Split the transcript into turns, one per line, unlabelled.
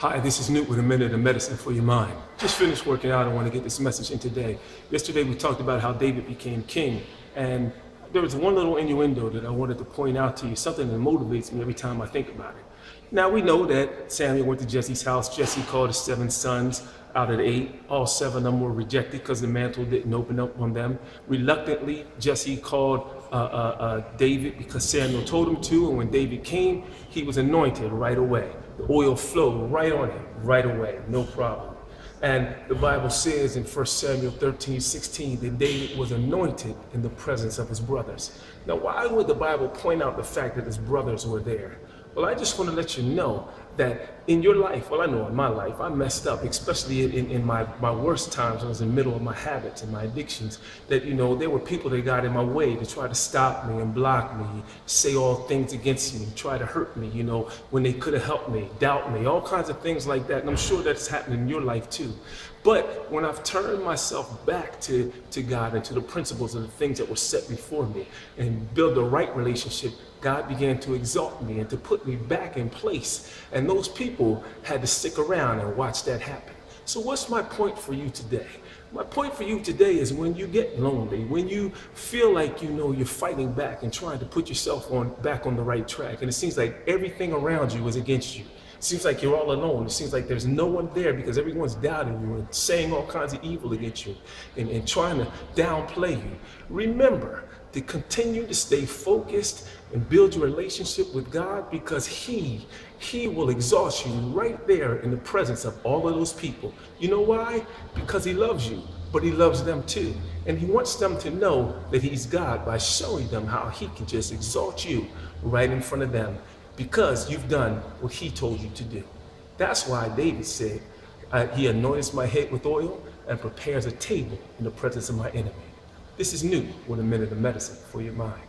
Hi, this is Newt with a minute of medicine for your mind. Just finished working out. I want to get this message in today. Yesterday we talked about how David became king, and there was one little innuendo that I wanted to point out to you, something that motivates me every time I think about it. Now we know that Samuel went to Jesse's house. Jesse called his 7 sons out of the 8. All 7 of them were rejected because the mantle didn't open up on them. Reluctantly, Jesse called David because Samuel told him to, and when David came, he was anointed right away. The oil flowed right on him, right away, no problem. And the Bible says in 1 Samuel 13:16 that David was anointed in the presence of his brothers. Now, why would the Bible point out the fact that his brothers were there? Well, I just want to let you know that in your life, well, I know in my life, I messed up, especially in my worst times when I was in the middle of my habits and my addictions, that, there were people that got in my way to try to stop me and block me, say all things against me, try to hurt me, when they could have helped me, doubt me, all kinds of things like that. And I'm sure that's happening in your life too. But when I've turned myself back to God and to the principles of the things that were set before me and build the right relationship, God began to exalt me and to put me back in place. And those people had to stick around and watch that happen. So what's my point for you today? My point for you today is when you get lonely, when you feel like you're fighting back and trying to put yourself back on the right track, and it seems like everything around you is against you. It seems like you're all alone. It seems like there's no one there because everyone's doubting you and saying all kinds of evil against you and trying to downplay you. Remember to continue to stay focused and build your relationship with God, because He will exalt you right there in the presence of all of those people. You know why? Because He loves you, but He loves them too. And He wants them to know that He's God by showing them how He can just exalt you right in front of them, because you've done what He told you to do. That's why David said, He anoints my head with oil and prepares a table in the presence of my enemy. This is Newt with a minute of medicine for your mind.